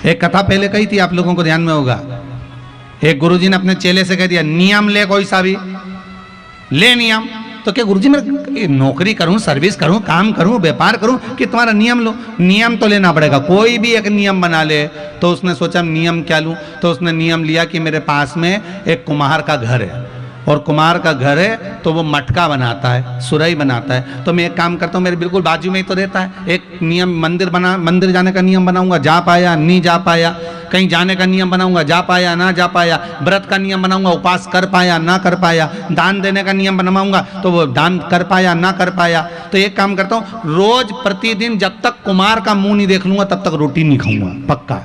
एक कथा पहले कही थी, आप लोगों को ध्यान में होगा। एक गुरुजी ने अपने चेले से कह दिया, नियम ले कोई सा भी, ले नियम। तो क्या गुरुजी मैं नौकरी करूं, सर्विस करूं, काम करूं, व्यापार करूं कि तुम्हारा नियम लो? नियम तो लेना पड़ेगा। कोई भी एक नियम बना ले। तो उसने सोचा नियम क्या लूं? तो उसने नियम लिया कि मेरे पास में एक कुम्हार का घर है, और कुम्हार का घर है तो वो मटका बनाता है, सुराही बनाता है। तो मैं एक काम करता हूँ, मेरे बिल्कुल बाजू में ही तो रहता है। एक नियम मंदिर जाने का नियम बनाऊंगा, जा पाया नहीं जा पाया। कहीं जाने का नियम बनाऊंगा, जा पाया ना जा पाया। व्रत का नियम बनाऊंगा, उपास कर पाया ना कर पाया। दान देने का नियम बनवाऊंगा तो वो दान कर पाया ना कर पाया। तो एक काम करता हूँ, रोज प्रतिदिन जब तक कुम्हार का मुंह नहीं देख लूंगा तब तक रोटी नहीं खाऊंगा, पक्का।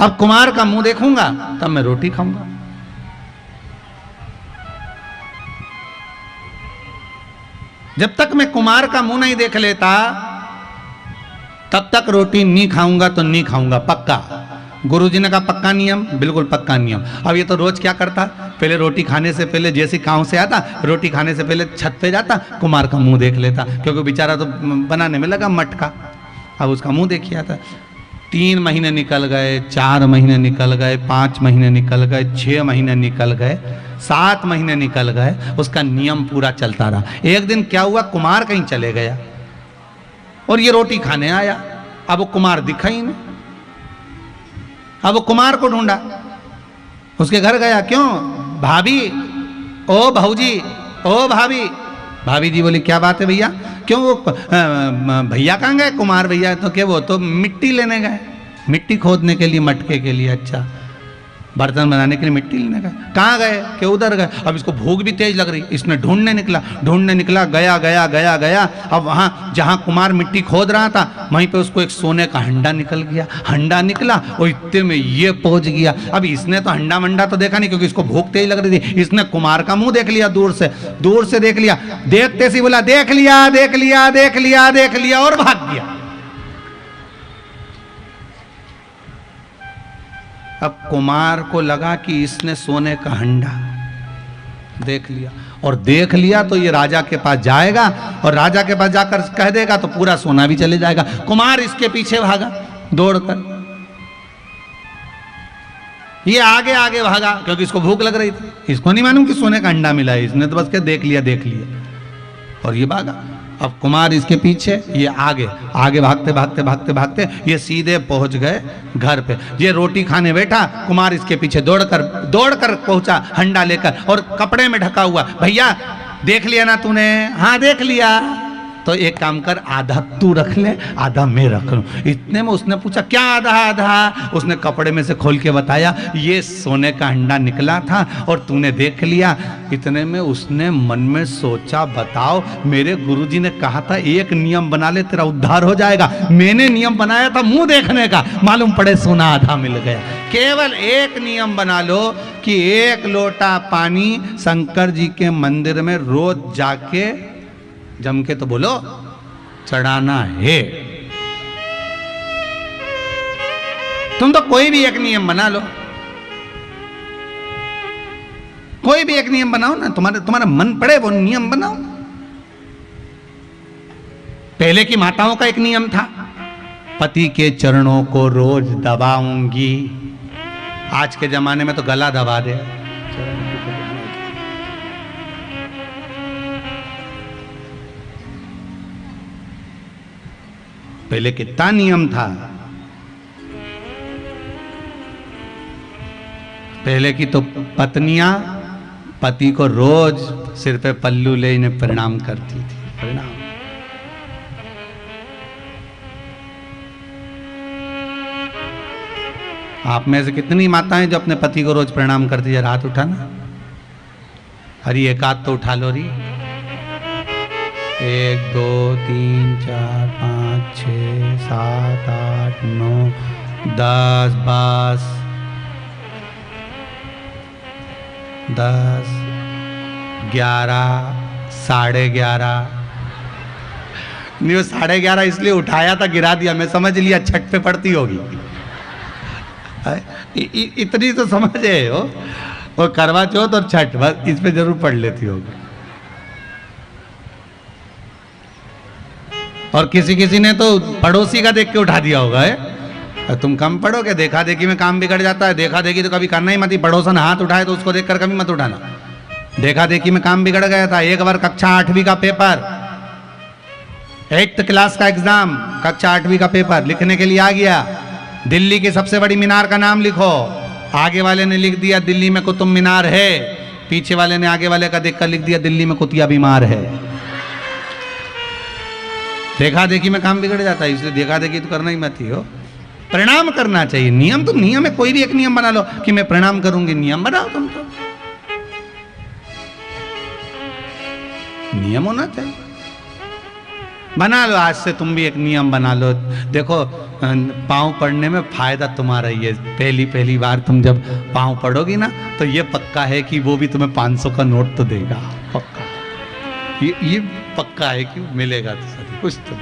अब कुम्हार का मुंह देखूंगा तब मैं रोटी खाऊंगा। जब तक मैं कुम्हार का मुंह नहीं देख लेता तब तक रोटी नहीं खाऊंगा, तो नहीं खाऊंगा पक्का। गुरुजी ने कहा पक्का नियम, बिल्कुल पक्का नियम। अब ये तो रोज क्या करता, पहले रोटी खाने से पहले जैसे गांव से आता, रोटी खाने से पहले छत पे जाता, कुम्हार का मुंह देख लेता, क्योंकि बेचारा तो बनाने में लगा मटका। अब उसका मुंह देखिए आता। 3 महीने निकल गए, 4 महीने निकल गए, 5 महीने निकल गए, 6 महीने निकल गए, 7 महीने निकल गए। उसका नियम पूरा चलता रहा। एक दिन क्या हुआ, कुम्हार कहीं चले गया और ये रोटी खाने आया। अब वो कुम्हार दिखा ही नहीं। अब वो कुम्हार को ढूंढा, उसके घर गया। क्यों भाभी, ओ भाऊजी, ओ भाभी। भाभी जी बोली क्या बात है भैया? क्यों वो भैया कहाँ गए? कुम्हार भैया। तो क्या वो तो मिट्टी लेने गए, मिट्टी खोदने के लिए, मटके के लिए। अच्छा, बर्तन बनाने के लिए मिट्टी लेने गए। कहाँ गए? कि उधर गए। अब इसको भूख भी तेज लग रही, इसने ढूंढने निकला, गया गया गया गया। अब वहाँ जहाँ कुम्हार मिट्टी खोद रहा था वहीं पे उसको एक सोने का हंडा निकल गया। हंडा निकला और इतने में ये पहुंच गया। अब इसने तो हंडा मंडा तो देखा नहीं, क्योंकि इसको भूख तेज लग रही थी। इसने कुम्हार का मुंह देख लिया, दूर से देख लिया। देखते सी बोला देख लिया देख लिया देख लिया देख लिया, और भाग गया। अब कुमार को लगा कि इसने सोने का हंडा देख लिया, और देख लिया तो ये राजा के पास जाएगा, और राजा के पास जाकर कह देगा तो पूरा सोना भी चले जाएगा। कुमार इसके पीछे भागा दौड़कर, ये आगे आगे भागा, क्योंकि इसको भूख लग रही थी। इसको नहीं मालूम कि सोने का अंडा मिला है, इसने तो बस क्या देख लिया, और ये भागा। अब कुमार इसके पीछे, ये आगे आगे भागते ये सीधे पहुंच गए घर पे। ये रोटी खाने बैठा, कुमार इसके पीछे दौड़कर पहुंचा हंडा लेकर, और कपड़े में ढका हुआ। भैया देख लिया ना तूने? हाँ देख लिया। तो एक काम कर, आधा तू रख ले, आधा मैं रख लूं। इतने में उसने पूछा क्या आधा? उसने कपड़े में से खोल के बताया, ये सोने का अंडा निकला था और तूने देख लिया। इतने में उसने मन में सोचा, बताओ, मेरे गुरुजी ने कहा था एक नियम बना ले तेरा उद्धार हो जाएगा। मैंने नियम बनाया था मुंह देखने का, मालूम पड़े सोना आधा मिल गया। केवल एक नियम बना लो कि 1 लोटा पानी शंकर जी के मंदिर में रोज जाके जम के तो बोलो चढ़ाना है। तुम तो कोई भी एक नियम बना लो, कोई भी एक नियम बनाओ ना, तुम्हारा मन पड़े वो नियम बनाओ। पहले की माताओं का एक नियम था, पति के चरणों को रोज दबाऊंगी। आज के जमाने में तो गला दबा दे। पहले कितना नियम था। पहले की तो पत्नियां पति को रोज सिर पे पल्लू ले इन्हें प्रणाम करती थी। प्रणाम। आप में से कितनी माताएं जो अपने पति को रोज प्रणाम करती है? हाथ उठाना। हरी एक हाथ तो उठा लो री। 1 2 3 4 5 6 7 8 9 10 12 10 11 11:30। नहीं, वो 11:30 इसलिए उठाया था, गिरा दिया, मैं समझ लिया छठ पे पड़ती होगी। इतनी तो समझ है वो करवा चौथ और छठ, बस इस पे जरूर पढ़ लेती होगी। और किसी ने तो पड़ोसी का देख के उठा दिया होगा है? तुम कम पढ़ोगे, देखा देखी में काम बिगड़ जाता है। देखा देखी तो कभी करना ही मत, पड़ोसन हाथ उठाए तो उसको देखकर कभी मत उठाना। देखा देखी में काम बिगड़ गया था। एक बार कक्षा 8वीं का पेपर, 8th क्लास का एग्जाम, कक्षा 8वीं का पेपर लिखने के लिए आ गया। दिल्ली की सबसे बड़ी मीनार का नाम लिखो। आगे वाले ने लिख दिया दिल्ली में कुतुब मीनार है, पीछे वाले ने आगे वाले का देखकर लिख दिया दिल्ली में कुतिया बीमार है। देखा देखी में काम बिगड़ जाता है, इसलिए देखा देखी तो करना ही मत ही हो। प्रणाम करना चाहिए। नियम तो नियम है, कोई भी एक नियम बना लो कि मैं प्रणाम करूंगी, नियम बनाओ तुम तो। नियम होना चाहिए, बना लो। आज से तुम भी एक नियम बना लो। देखो पाँव पड़ने में फायदा तुम्हारा ही है। पहली बार तुम जब पाँव पड़ोगी ना तो ये पक्का है कि वो भी तुम्हें 500 का नोट तो देगा, पक्का। ये पक्का है कि मिलेगा तो सही कुछ तो।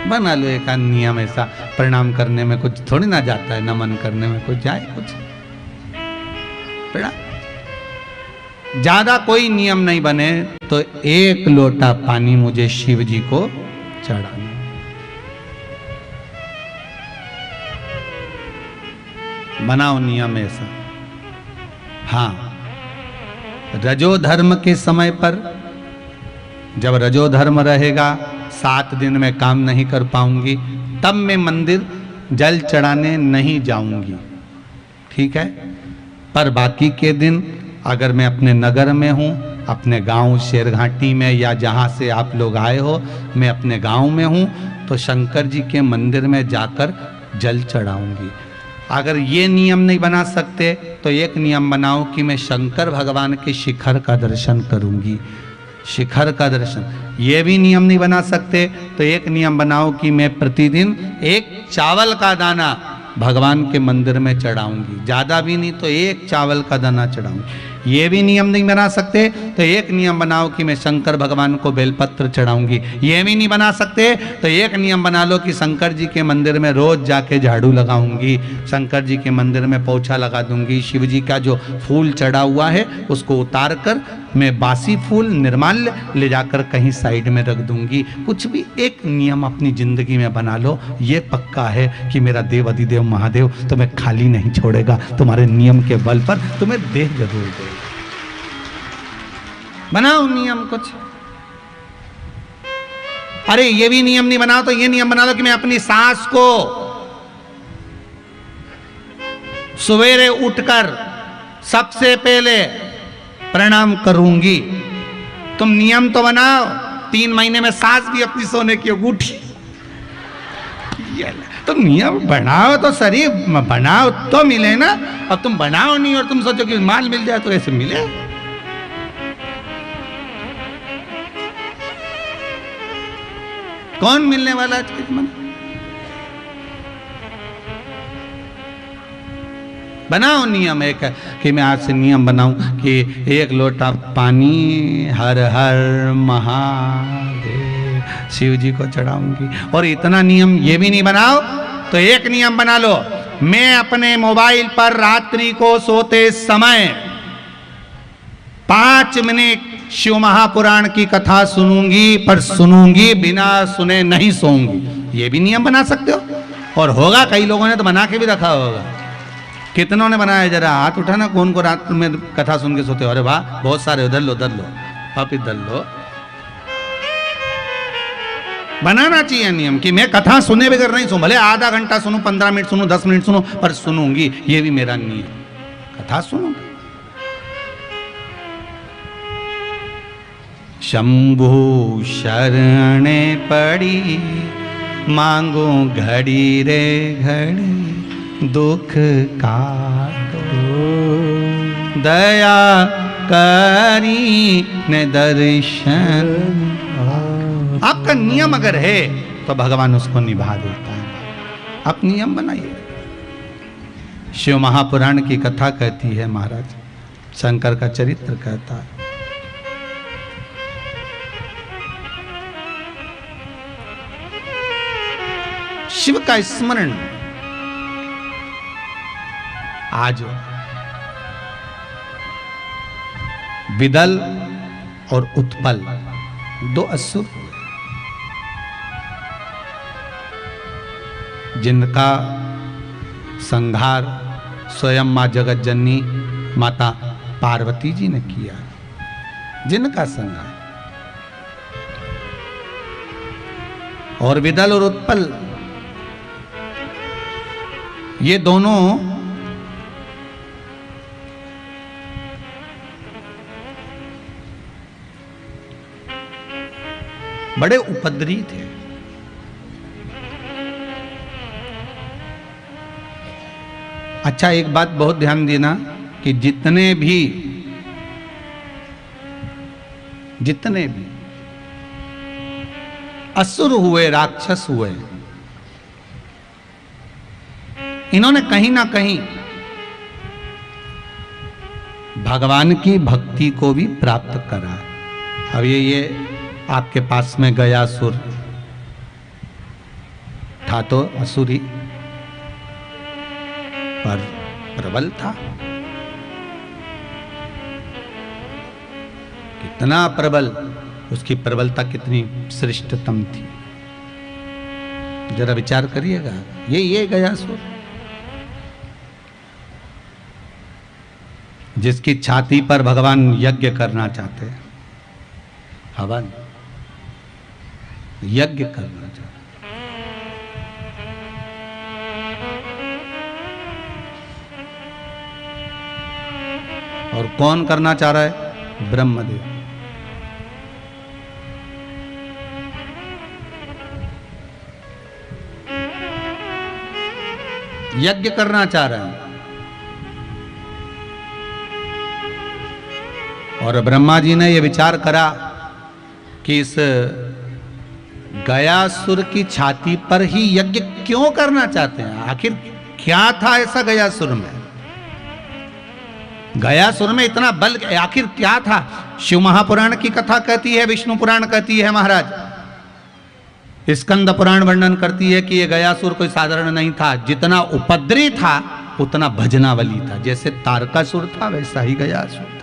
बना लो एक नियम ऐसा, प्रणाम करने में कुछ थोड़ी ना जाता है, नमन करने में कुछ जाए कुछ। ज्यादा कोई नियम नहीं बने तो 1 लोटा पानी मुझे शिव जी को चढ़ाना। बनाओ नियम ऐसा। हाँ, रजो धर्म के समय पर, जब रजो धर्म रहेगा, 7 दिन में काम नहीं कर पाऊंगी, तब मैं मंदिर जल चढ़ाने नहीं जाऊंगी, ठीक है। पर बाकी के दिन अगर मैं अपने नगर में हूँ, अपने गांव शेरघाटी में या जहाँ से आप लोग आए हो, मैं अपने गांव में हूँ, तो शंकर जी के मंदिर में जाकर जल चढ़ाऊंगी। अगर ये नियम नहीं बना सकते तो एक नियम बनाओ कि मैं शंकर भगवान के शिखर का दर्शन करूंगी, शिखर का दर्शन। ये भी नियम नहीं बना सकते तो एक नियम बनाओ कि मैं प्रतिदिन 1 चावल का दाना भगवान के मंदिर में चढ़ाऊंगी। ज़्यादा भी नहीं तो 1 चावल का दाना चढ़ाऊंगी। ये भी नियम नहीं बना सकते तो एक नियम बनाओ कि मैं शंकर भगवान को बेलपत्र चढ़ाऊंगी। ये भी नहीं बना सकते तो एक नियम बना लो कि शंकर जी के मंदिर में रोज जाके झाड़ू लगाऊंगी, शंकर जी के मंदिर में पोछा लगा दूंगी। शिव जी का जो फूल चढ़ा हुआ है उसको उतार कर मैं बासी फूल निर्माल्य ले जाकर कहीं साइड में रख दूंगी। कुछ भी एक नियम अपनी जिंदगी में बना लो। ये पक्का है कि मेरा देव अधिदेव महादेव तुम्हें खाली नहीं छोड़ेगा, तुम्हारे नियम के बल पर तुम्हें देह जरूर देगा। बनाओ नियम कुछ। अरे ये भी नियम नहीं बनाओ तो ये नियम बना लो कि मैं अपनी सास को सवेरे उठकर सबसे पहले प्रणाम करूंगी। तुम नियम तो बनाओ। 3 महीने में सास भी अपनी सोने की अंगूठी। तुम नियम बनाओ तो सही, बनाओ तो मिले ना। अब तुम बनाओ नहीं और तुम सोचो कि माल मिल जाए तो ऐसे मिले। कौन मिलने वाला है? बनाओ नियम एक कि मैं आज से नियम बनाऊं कि 1 लोटा पानी हर हर महादेव शिव जी को चढ़ाऊंगी। और इतना नियम ये भी नहीं बनाओ तो एक नियम बना लो, मैं अपने मोबाइल पर रात्रि को सोते समय 5 मिनट शिव महापुराण की कथा सुनूंगी, पर सुनूंगी बिना सुने नहीं सोऊंगी। ये भी नियम बना सकते हो। और होगा, कई लोगों ने तो बना के भी रखा होगा। कितनों ने बनाया? जरा हाथ उठाना, कौन को रात में कथा सुन के सोते हो? अरे वाह, बहुत सारे। उधर लो, उधर लो, आप इधर लो। बनाना चाहिए नियम कि मैं कथा सुने बगैर नहीं सुनूं। भले आधा घंटा सुनूं, 15 मिनट सुनूं, 10 मिनट सुनूं, पर सुनूंगी। ये भी मेरा नियम, कथा सुनूंगी। शंभु शरणे पड़ी मांगो घड़ी रे घड़ी दुख काटो, दया करी ने दर्शन। आपका नियम अगर है तो भगवान उसको निभा देता है। आप नियम बनाइए। शिव महापुराण की कथा कहती है महाराज, शंकर का चरित्र कहता है। शिव का स्मरण आज विदल और उत्पल 2 असुर, जिनका संहार स्वयं माँ जगत जननी माता पार्वती जी ने किया, जिनका संहार। और विदल और उत्पल ये दोनों बड़े उपद्रवी थे। अच्छा, एक बात बहुत ध्यान देना कि जितने भी असुर हुए, राक्षस हुए, इन्होंने कहीं ना कहीं भगवान की भक्ति को भी प्राप्त करा। अब ये आपके पास में गयासुर था तो असुरी पर प्रबल था। कितना प्रबल, उसकी प्रबलता कितनी श्रेष्ठतम थी, जरा विचार करिएगा। ये गयासुर जिसकी छाती पर भगवान यज्ञ करना चाहते हैं, हवन यज्ञ करना चाहते। और कौन करना चाह रहा है? ब्रह्मदेव। यज्ञ करना चाह रहा है। और ब्रह्मा जी ने यह विचार करा कि इस गयासुर की छाती पर ही यज्ञ क्यों करना चाहते हैं? आखिर क्या था ऐसा गयासुर में? गयासुर में इतना बल आखिर क्या था? शिव महापुराण की कथा कहती है, विष्णु पुराण कहती है महाराज, स्कंद पुराण वर्णन करती है कि यह गयासुर कोई साधारण नहीं था। जितना उपद्रवी था उतना भजनावली था। जैसे तारकासुर था वैसा ही गयासुर था।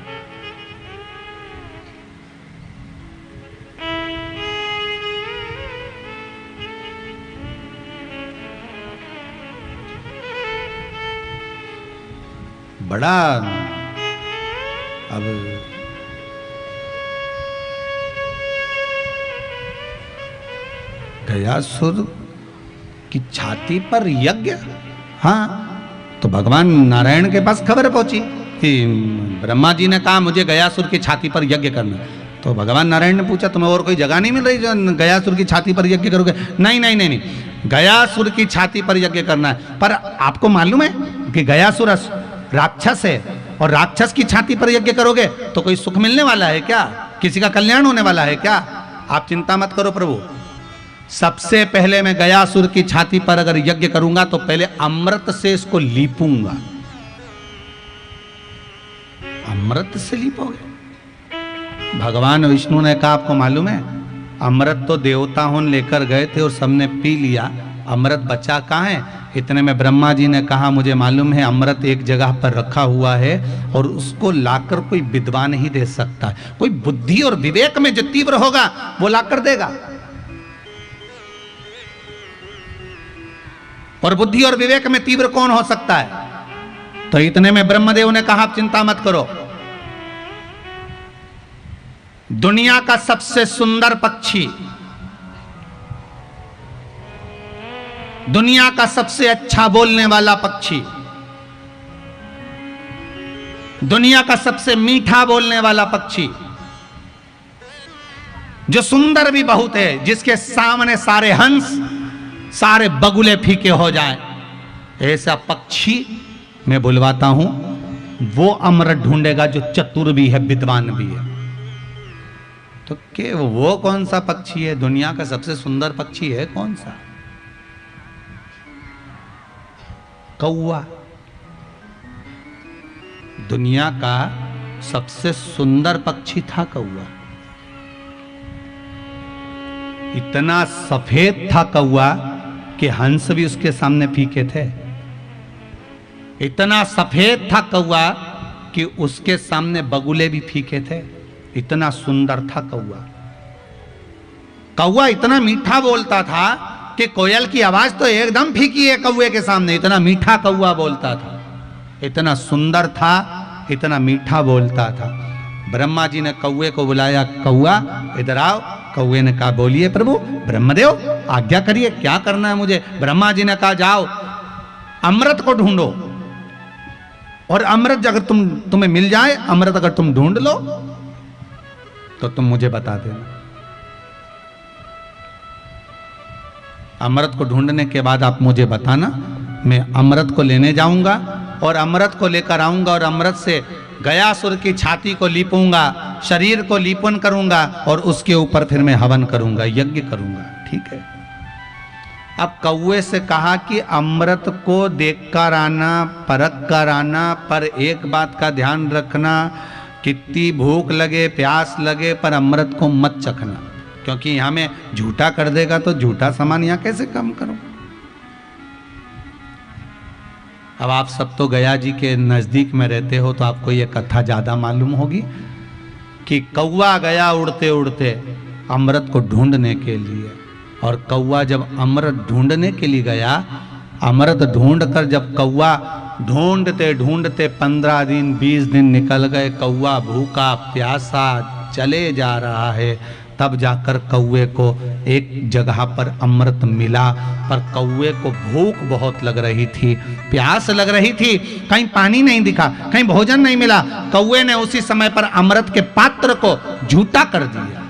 बड़ा अब गयासुर की छाती पर यज्ञ। हाँ, तो भगवान नारायण के पास खबर पहुंची कि ब्रह्मा जी ने कहा मुझे गयासुर की छाती पर यज्ञ करना। तो भगवान नारायण ने पूछा तुम्हें और कोई जगह नहीं मिल रही जो गयासुर की छाती पर यज्ञ करोगे? नहीं नहीं नहीं नहीं, गयासुर की छाती पर यज्ञ करना है। पर आपको मालूम है कि गयासुर राक्षस है, और राक्षस की छाती पर यज्ञ करोगे तो कोई सुख मिलने वाला है क्या? किसी का कल्याण होने वाला है क्या? आप चिंता मत करो प्रभु, सबसे पहले मैं गयासुर की छाती पर अगर यज्ञ करूंगा तो पहले अमृत से इसको लीपूंगा। अमृत से लीपोगे? भगवान विष्णु ने कहा आपको मालूम है अमृत तो देवता होन लेकर गए थे और सबने पी लिया, अमृत बचा कहाँ है? इतने में ब्रह्मा जी ने कहा मुझे मालूम है अमृत एक जगह पर रखा हुआ है और उसको लाकर कोई विद्वान ही दे सकता है। कोई बुद्धि और विवेक में जो तीव्र होगा वो लाकर देगा। और बुद्धि और विवेक में तीव्र कौन हो सकता है? तो इतने में ब्रह्मदेव ने कहा आप चिंता मत करो, दुनिया का सबसे सुंदर पक्षी, दुनिया का सबसे अच्छा बोलने वाला पक्षी, दुनिया का सबसे मीठा बोलने वाला पक्षी, जो सुंदर भी बहुत है, जिसके सामने सारे हंस सारे बगुले फीके हो जाएं, ऐसा पक्षी मैं बुलवाता हूं। वो अमृत ढूंढेगा जो चतुर भी है, विद्वान भी है। तो के वो कौन सा पक्षी है? दुनिया का सबसे सुंदर पक्षी है कौन सा? कौवा। दुनिया का सबसे सुंदर पक्षी था कौवा। इतना सफेद था कौवा कि हंस भी उसके सामने फीके थे। इतना सफेद था कौवा कि उसके सामने बगुले भी फीके थे। इतना सुंदर था कौवा। कौवा इतना मीठा बोलता था कि कोयल की आवाज तो एकदम फीकी है कौवे के सामने। इतना मीठा कौवा बोलता था, इतना सुंदर था, इतना मीठा बोलता था। ब्रह्मा जी ने कौवे को बुलाया, कौवा इधर आओ। कौवे ने कहा बोलिए प्रभु। ब्रह्मदेव आज्ञा करिए, क्या करना है मुझे। ब्रह्मा जी ने कहा जाओ अमृत को ढूंढो, और अमृत अगर तुम्हें मिल जाए, अमृत अगर तुम ढूंढ लो तो तुम मुझे बता देना। अमृत को ढूंढने के बाद आप मुझे बताना, मैं अमृत को लेने जाऊंगा और अमृत को लेकर आऊंगा और अमृत से गयासुर की छाती को लीपूंगा, शरीर को लीपन करूंगा और उसके ऊपर फिर मैं हवन करूंगा, यज्ञ करूंगा। ठीक है। अब कौवे से कहा कि अमृत को देखकर आना, परख कर आना, पर एक बात का ध्यान रखना, कितनी भूख लगे प्यास लगे पर अमृत को मत चखना, क्योंकि यहां में झूठा कर देगा तो झूठा सामान यहां कैसे कम करो। अब आप सब तो गया जी के नजदीक में रहते हो तो आपको यह कथा ज्यादा मालूम होगी कि कौवा गया उड़ते उड़ते अमृत को ढूंढने के लिए, और कौवा जब अमृत ढूंढने के लिए गया, अमृत ढूंढकर जब कौवा ढूंढते ढूंढते 15 दिन 20 दिन निकल गए, कौवा भूखा प्यासा चले जा रहा है, तब जाकर कौवे को एक जगह पर अमृत मिला। पर कौवे को भूख बहुत लग रही थी, प्यास लग रही थी, कहीं पानी नहीं दिखा, कहीं भोजन नहीं मिला। कौवे ने उसी समय पर अमृत के पात्र को झूठा कर दिया।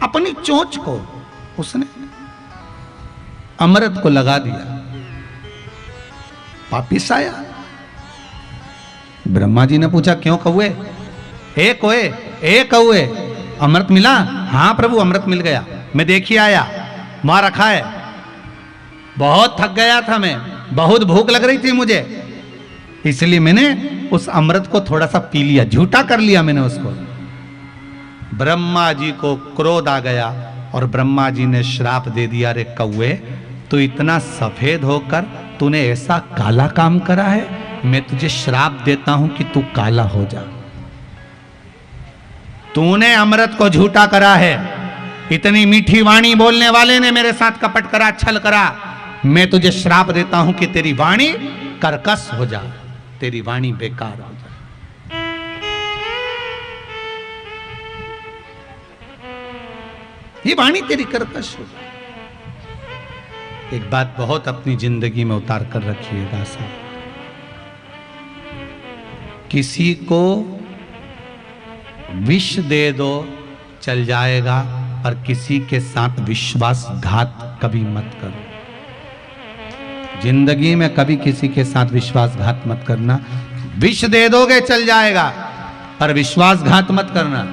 अपनी चोंच को उसने अमृत को लगा दिया, वापिस आया। ब्रह्मा जी ने पूछा क्यों कौवे, ए कौवे अमृत मिला? हाँ प्रभु अमृत मिल गया, मैं देखिए आया, वहां रखा है। बहुत थक गया था मैं, बहुत भूख लग रही थी मुझे, इसलिए मैंने उस अमृत को थोड़ा सा पी लिया, झूठा कर लिया मैंने उसको। ब्रह्मा जी को क्रोध आ गया और ब्रह्मा जी ने श्राप दे दिया, रे कौवे तू इतना सफेद होकर तूने ऐसा काला काम करा है, मैं तुझे श्राप देता हूं कि तू काला हो जा। तूने अमृत को झूठा करा है, इतनी मीठी वाणी बोलने वाले ने मेरे साथ कपट करा, छल करा, मैं तुझे श्राप देता हूं कि तेरी वाणी कर्कश हो जा, तेरी वाणी बेकार हो जा। ये वाणी तेरी कर्कश हो जा। एक बात बहुत अपनी जिंदगी में उतार कर रखिएगा साहब, किसी को विष दे दो चल जाएगा, पर किसी के साथ विश्वासघात कभी मत करो। जिंदगी में कभी किसी के साथ विश्वासघात मत करना। विष दे दोगे चल जाएगा, पर विश्वासघात मत करना।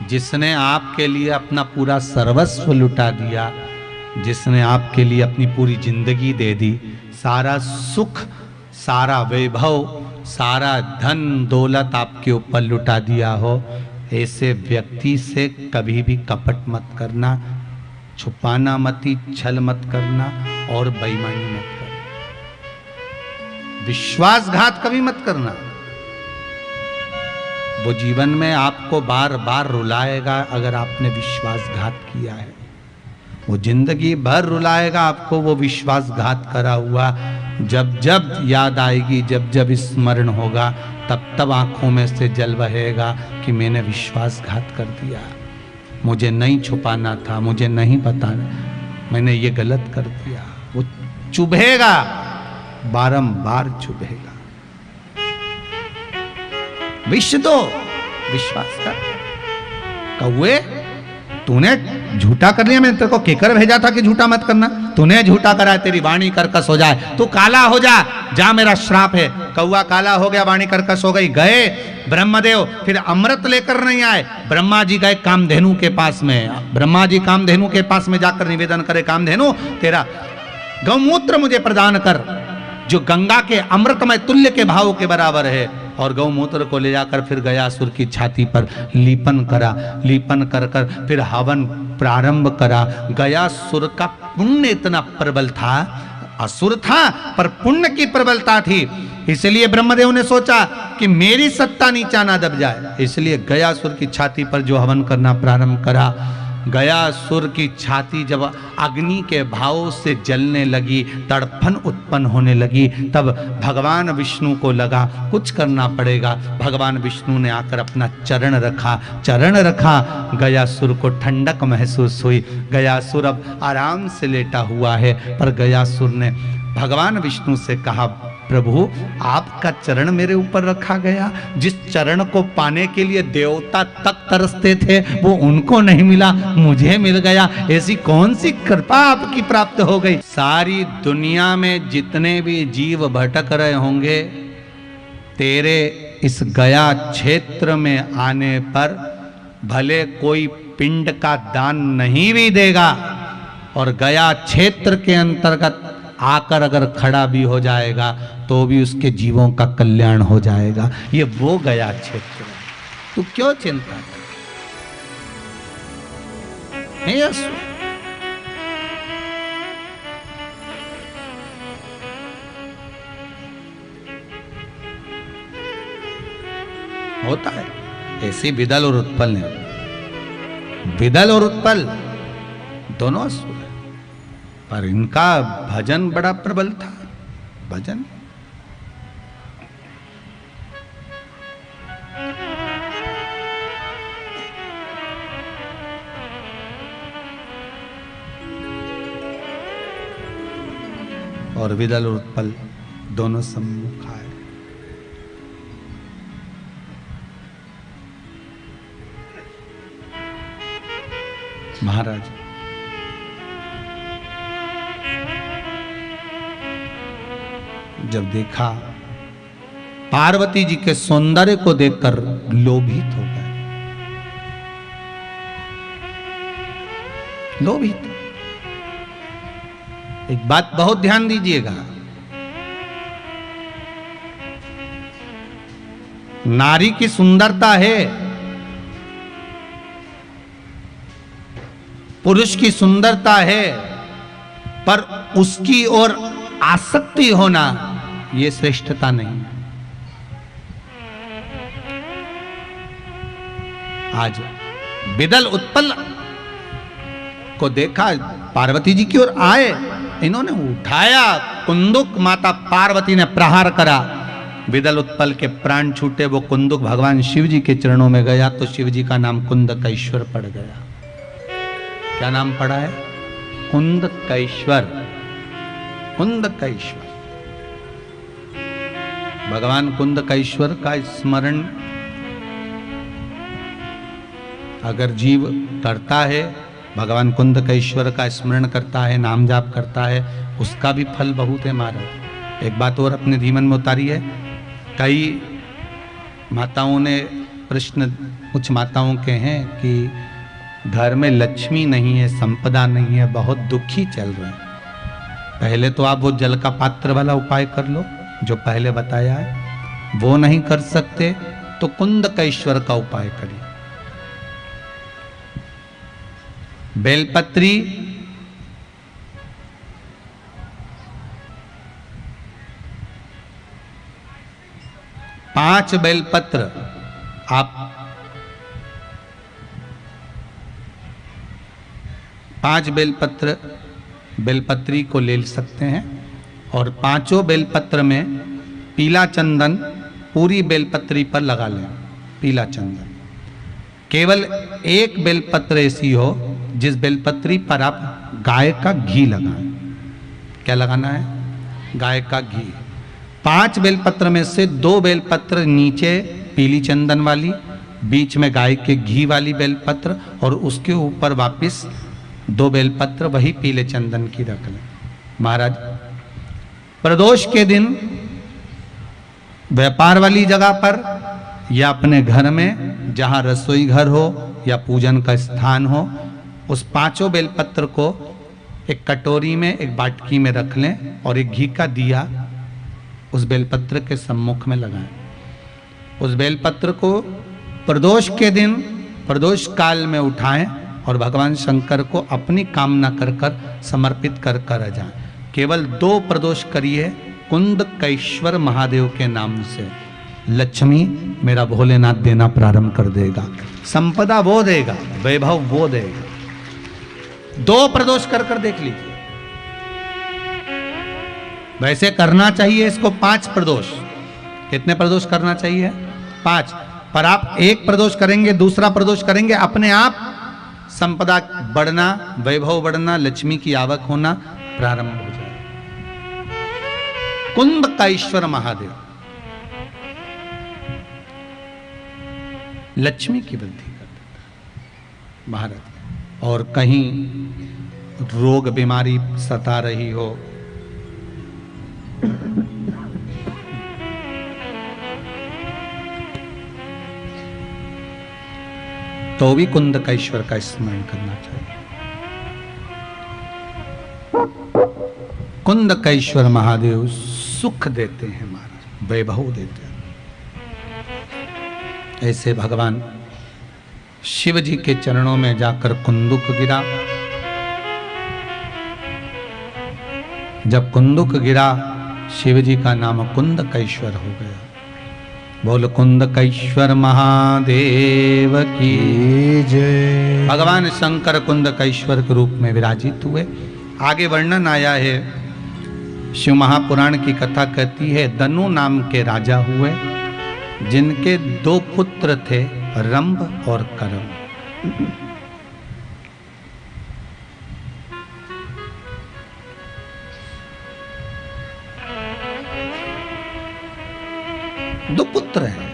जिसने आपके लिए अपना पूरा सर्वस्व लुटा दिया, जिसने आपके लिए अपनी पूरी जिंदगी दे दी, सारा सुख, सारा वैभव, सारा धन दौलत आपके ऊपर लुटा दिया हो, ऐसे व्यक्ति से कभी भी कपट मत करना, छुपाना मत, छल मत करना और बेईमानी मत करना, विश्वासघात कभी मत करना। वो जीवन में आपको बार बार रुलाएगा अगर आपने विश्वासघात किया है। वो जिंदगी भर रुलाएगा आपको, वो विश्वासघात करा हुआ। जब जब याद आएगी, जब जब स्मरण होगा, तब तब आंखों में से जल बहेगा कि मैंने विश्वासघात कर दिया, मुझे नहीं छुपाना था, मुझे नहीं बताना, मैंने ये गलत कर दिया। वो चुभेगा, बारंबार चुभेगा। विष दो, विश्वास कर। कौवे तूने झूठा कर लिया, मैंने तेरे को केकर भेजा था कि झूठा मत करना, तूने झूठा करा है, तेरी वाणी कर्कश हो जाए, तू काला हो जा, जा मेरा श्राप है। कौवा काला हो गया, वाणी कर्कश हो गई। गए ब्रह्मदेव, फिर अमृत लेकर नहीं आए। ब्रह्मा जी गए कामधेनु के पास में, ब्रह्मा जी कामधेनु के पास में जाकर निवेदन करे, कामधेनु तेरा गौमूत्र मुझे प्रदान कर, जो गंगा के अमृतमय तुल्य के भाव के बराबर है। और गौमूत्र को ले जाकर फिर गयासुर की छाती पर लीपन करा। लीपन कर कर फिर हवन प्रारंभ करा। गयासुर का पुण्य इतना प्रबल था, असुर था पर पुण्य की प्रबलता थी, इसलिए ब्रह्मदेव ने सोचा कि मेरी सत्ता नीचा ना दब जाए, इसलिए गयासुर की छाती पर जो हवन करना प्रारंभ करा। गयासुर की छाती जब अग्नि के भाव से जलने लगी, तड़फन उत्पन्न होने लगी, तब भगवान विष्णु को लगा कुछ करना पड़ेगा। भगवान विष्णु ने आकर अपना चरण रखा। गयासुर को ठंडक महसूस हुई। गयासुर अब आराम से लेटा हुआ है, पर गयासुर ने भगवान विष्णु से कहा, प्रभु आपका चरण मेरे ऊपर रखा गया, जिस चरण को पाने के लिए देवता तक तरसते थे वो उनको नहीं मिला, मुझे मिल गया। ऐसी कौन सी कृपा आपकी प्राप्त हो गई। सारी दुनिया में जितने भी जीव भटक रहे होंगे, तेरे इस गया क्षेत्र में आने पर भले कोई पिंड का दान नहीं भी देगा और गया क्षेत्र के अंतर्गत आकर अगर खड़ा भी हो जाएगा तो भी उसके जीवों का कल्याण हो जाएगा। ये वो गया क्षेत्र है, तू क्यों चिंता कर। होता है ऐसे विदल और उत्पल ने, विदल और उत्पल दोनों असुर है, पर इनका भजन बड़ा प्रबल था। भजन और विदल और उत्पल दोनों सम्मुख आए। महाराज जब देखा, पार्वती जी के सौंदर्य को देखकर लोभित हो गए। लोभित। एक बात बहुत ध्यान दीजिएगा, नारी की सुंदरता है, पुरुष की सुंदरता है, पर उसकी ओर आसक्ति होना ये श्रेष्ठता नहीं। आज विदल उत्पल को देखा, पार्वती जी की ओर आए, इन्होंने उठाया कुंदुक, माता पार्वती ने प्रहार करा, विदल उत्पल के प्राण छूटे। वो कुंदुक भगवान शिव जी के चरणों में गया तो शिव जी का नाम कुंदकेश्वर पड़ गया। क्या नाम पड़ा है? कुंदकेश्वर। कुंदकेश्वर। भगवान कुंदकेश्वर का स्मरण अगर जीव करता है, भगवान कुंदकेश्वर का स्मरण करता है, नाम जाप करता है, उसका भी फल बहुत है महाराज। एक बात और अपने जीवन में उतारी है, कई माताओं ने प्रश्न, कुछ माताओं के हैं कि घर में लक्ष्मी नहीं है, संपदा नहीं है, बहुत दुखी चल रहे हैं। पहले तो आप वो जल का पात्र वाला उपाय कर लो जो पहले बताया है, वो नहीं कर सकते तो कुंदकेश्वर का उपाय करिए। बेलपत्री, पांच बेलपत्र आप, पांच बेलपत्र बेलपत्री को ले सकते हैं और पांचों बेलपत्र में पीला चंदन पूरी बेलपत्री पर लगा लें। पीला चंदन, केवल एक बेलपत्र ऐसी हो जिस बेलपत्री पर आप गाय का घी लगाएं। क्या लगाना है? गाय का घी। 5 बेलपत्र में से 2 बेलपत्र नीचे पीली चंदन वाली, बीच में गाय के घी वाली बेलपत्र, और उसके ऊपर वापस 2 बेलपत्र वही पीले चंदन की रख लें। महाराज प्रदोष के दिन व्यापार वाली जगह पर या अपने घर में जहां रसोई घर हो या पूजन का स्थान हो, उस 5 बेलपत्र को एक कटोरी में, एक बाटकी में रख लें और एक घी का दिया उस बेलपत्र के सम्मुख में लगाएं। उस बेलपत्र को प्रदोष के दिन प्रदोष काल में उठाएं और भगवान शंकर को अपनी कामना कर कर समर्पित कर कर जाएं। केवल 2 प्रदोष करिए कुंदकेश्वर महादेव के नाम से, लक्ष्मी मेरा भोलेनाथ देना प्रारंभ कर देगा, संपदा वो देगा, वैभव वो देगा। 2 प्रदोष कर कर देख लीजिए। वैसे करना चाहिए इसको 5 प्रदोष। कितने प्रदोष करना चाहिए? 5। पर आप 1 प्रदोष करेंगे, दूसरा प्रदोष करेंगे, अपने आप संपदा बढ़ना, वैभव बढ़ना, लक्ष्मी की आवक होना प्रारंभ हो जाए। कुंदकेश्वर महादेव लक्ष्मी की वृद्धि कर देता भारत। और कहीं रोग बीमारी सता रही हो, तो भी कुंदकेश्वर का स्मरण करना चाहिए। कुंदकेश्वर महादेव सुख देते हैं महाराज, वैभव देते हैं। ऐसे भगवान शिव जी के चरणों में जाकर कुंदुक गिरा। जब कुंदुक गिरा, शिव जी का नाम कुंदकेश्वर हो गया। बोल कुंदकेश्वर महादेव की जय। भगवान शंकर कुंदकेश्वर के रूप में विराजित हुए। आगे वर्णन आया है, शिव महापुराण की कथा कहती है, दनु नाम के राजा हुए जिनके 2 पुत्र थे, रंभ और करम। दो पुत्र हैं।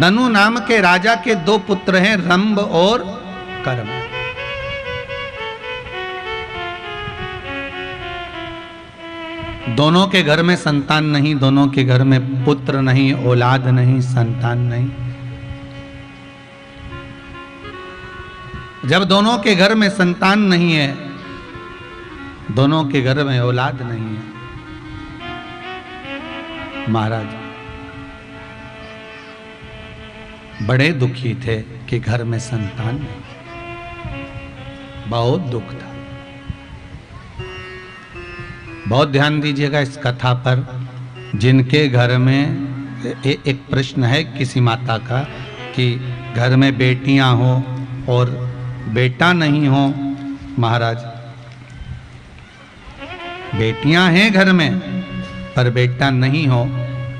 दनु नाम के राजा के 2 पुत्र हैं, रंभ और करम। दोनों के घर में संतान नहीं, दोनों के घर में पुत्र नहीं, औलाद नहीं, संतान नहीं। जब दोनों के घर में संतान नहीं है, दोनों के घर में औलाद नहीं है, महाराज बड़े दुखी थे कि घर में संतान नहीं। बहुत दुख था। बहुत ध्यान दीजिएगा इस कथा पर। जिनके घर में एक प्रश्न है किसी माता का कि घर में बेटियां हो और बेटा नहीं हो, महाराज बेटियां हैं घर में पर बेटा नहीं हो,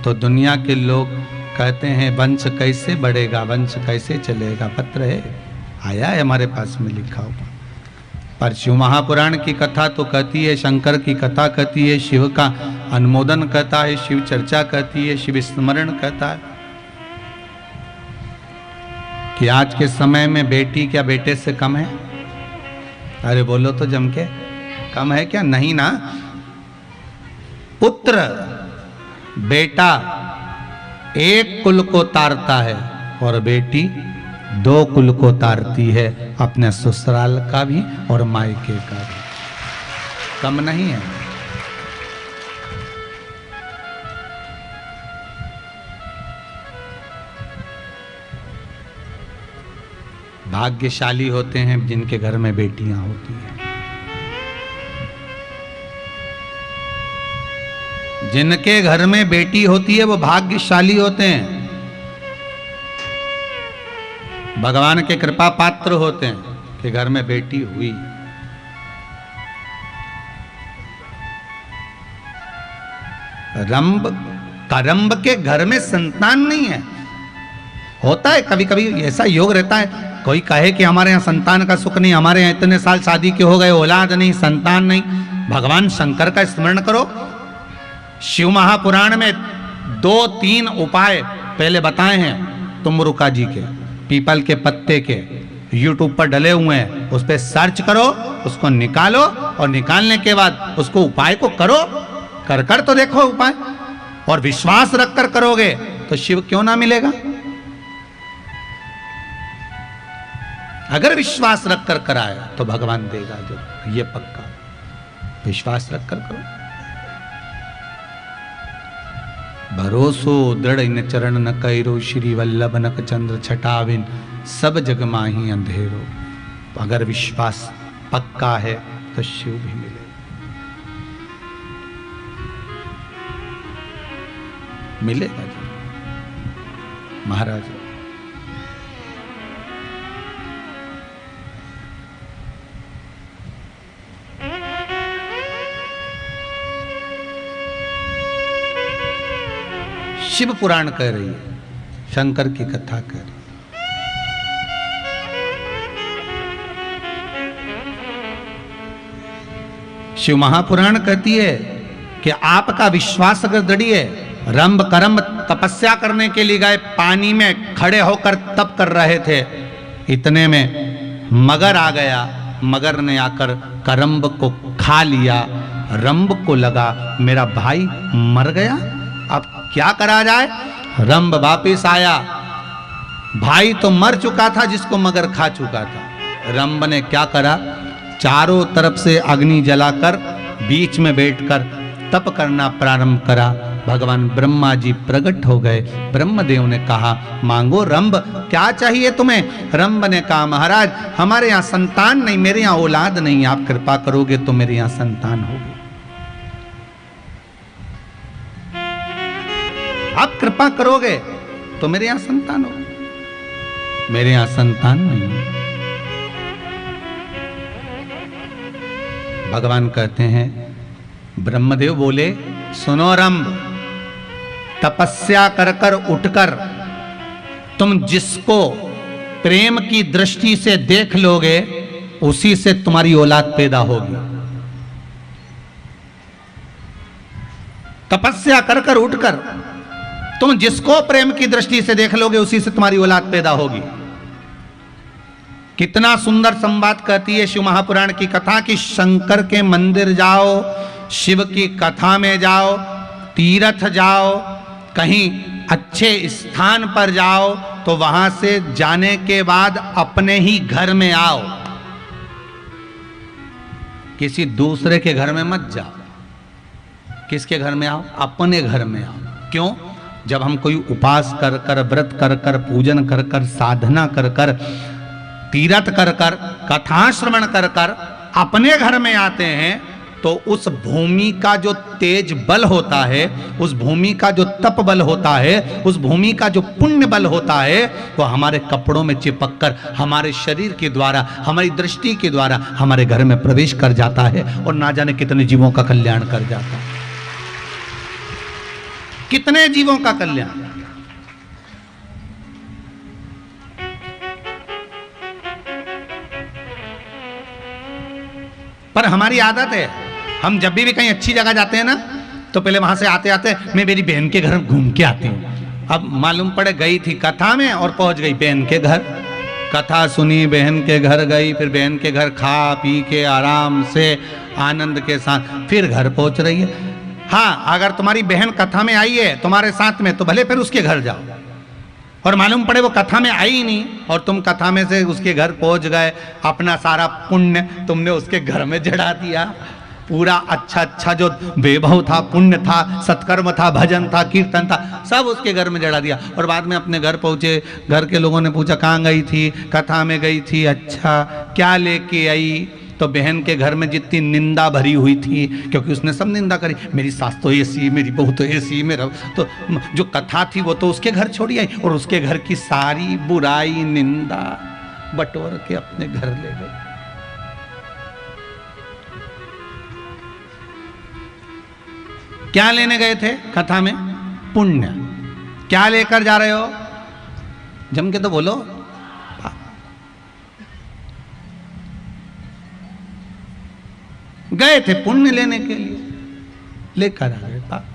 तो दुनिया के लोग कहते हैं वंश कैसे बढ़ेगा, वंश कैसे चलेगा। पत्र है, आया है हमारे पास में लिखा हुआ। पर शिव महापुराण की कथा तो कहती है, शंकर की कथा कहती है, शिव का अनुमोदन कहता है, शिव चर्चा कहती है, शिव स्मरण कहता है कि आज के समय में बेटी क्या बेटे से कम है? अरे बोलो तो जम के, कम है क्या? नहीं ना। पुत्र बेटा एक कुल को तारता है और बेटी 2 कुल को तारती है, अपने ससुराल का भी और मायके का भी। कम नहीं है। भाग्यशाली होते हैं जिनके घर में बेटियां होती हैं। जिनके घर में बेटी होती है वो भाग्यशाली होते हैं, भगवान के कृपा पात्र होते हैं कि घर में बेटी हुई। रंभ करम्ब के घर में संतान नहीं है। होता है कभी कभी ऐसा योग रहता है, कोई कहे कि हमारे यहाँ संतान का सुख नहीं, हमारे यहाँ इतने साल शादी के हो गए, औलाद नहीं, संतान नहीं। भगवान शंकर का स्मरण करो। शिव महापुराण में 2-3 उपाय पहले बताए हैं तुमरुका जी के, पीपल के पत्ते के, यूट्यूब पर डले हुए हैं, उस पर सर्च करो, उसको निकालो और निकालने के बाद उसको उपाय को करो, कर कर तो देखो उपाय, और विश्वास रखकर करोगे तो शिव क्यों ना मिलेगा। अगर विश्वास रखकर कराए तो भगवान देगा जो, ये पक्का। विश्वास रखकर करो। भरोसो दृढ़ इन चरण न कैरो, श्री वल्लभ नक चंद्र छटाविन, सब जग माही अंधेरो। अगर विश्वास पक्का है तो शिव भी मिले। मिलेगा जी महाराज। शिव पुराण कह रही है, शंकर की कथा कह रही है। शिव महापुराण कहती है कि आपका विश्वास अगर दृढ़ है, रंभ करम तपस्या करने के लिए गए, पानी में खड़े होकर तप कर रहे थे, इतने में मगर आ गया। मगर ने आकर करम्ब को खा लिया। रंभ को लगा मेरा भाई मर गया, अब क्या करा जाए। रंभ वापिस आया, भाई तो मर चुका था जिसको मगर खा चुका था। रंभ ने क्या करा, चारों तरफ से अग्नि जलाकर बीच में बैठकर तप करना प्रारंभ करा। भगवान ब्रह्मा जी प्रकट हो गए। ब्रह्मदेव ने कहा मांगो रंभ, क्या चाहिए तुम्हें। रंभ ने कहा महाराज हमारे यहाँ संतान नहीं, मेरे यहाँ औलाद नहीं, आप कृपा करोगे तो मेरे यहाँ संतान होगी। आप कृपा करोगे तो मेरे यहाँ संतान हो। मेरे यहाँ संतान नहीं है। भगवान कहते हैं, ब्रह्मदेव बोले सुनो रंभ, तपस्या कर कर उठकर तुम जिसको प्रेम की दृष्टि से देख लोगे उसी से तुम्हारी औलाद पैदा होगी। तपस्या कर कर उठकर तुम जिसको प्रेम की दृष्टि से देख लोगे उसी से तुम्हारी औलाद पैदा होगी। कितना सुंदर संवाद कहती है शिव महापुराण की कथा कि शंकर के मंदिर जाओ, शिव की कथा में जाओ, तीर्थ जाओ, कहीं अच्छे स्थान पर जाओ तो वहां से जाने के बाद अपने ही घर में आओ, किसी दूसरे के घर में मत जाओ। किसके घर में आओ? अपने घर में आओ। क्यों? जब हम कोई उपास कर कर, व्रत कर कर, पूजन कर कर, साधना कर कर, तीर्थ कर कर, कथा श्रवण कर कर अपने घर में आते हैं तो उस भूमि का जो तेज बल होता है, उस भूमि का जो तप बल होता है, उस भूमि का जो पुण्य बल होता है, वो हमारे कपड़ों में चिपक कर हमारे शरीर के द्वारा, हमारी दृष्टि के द्वारा हमारे घर में प्रवेश कर जाता है और ना जाने कितने जीवों का कल्याण कर जाता है। कितने जीवों का कल्याण। पर हमारी आदत है, हम जब भी कहीं अच्छी जगह जाते हैं ना तो पहले वहां से आते आते मैं मेरी बहन के घर घूम के आती हूँ। अब मालूम पड़े गई थी कथा में और पहुंच गई बहन के घर। कथा सुनी, बहन के घर गई, फिर बहन के घर खा पी के आराम से आनंद के साथ फिर घर पहुंच रही है। हाँ, अगर तुम्हारी बहन कथा में आई है तुम्हारे साथ में तो भले फिर उसके घर जाओ, और मालूम पड़े वो कथा में आई ही नहीं और तुम कथा में से उसके घर पहुंच गए, अपना सारा पुण्य तुमने उसके घर में जड़ा दिया। पूरा अच्छा अच्छा जो वैभव था, पुण्य था, सत्कर्म था, भजन था, कीर्तन था, सब उसके घर में जड़ा दिया। और बाद में अपने घर पहुंचे, घर के लोगों ने पूछा कहाँ गई थी? कथा में गई थी। अच्छा, क्या लेके आई? तो बहन के घर में जितनी निंदा भरी हुई थी, क्योंकि उसने सब निंदा करी, मेरी सास तो ऐसी, मेरी बहू तो ऐसी, मेरा तो जो कथा थी वो तो उसके घर छोड़ी आई और उसके घर की सारी बुराई निंदा बटोर के अपने घर ले गई। क्या लेने गए थे कथा में? पुण्य। क्या लेकर जा रहे हो? जम के तो बोलो। गए थे पुण्य लेने के लिए, लेकर आ गए पाप।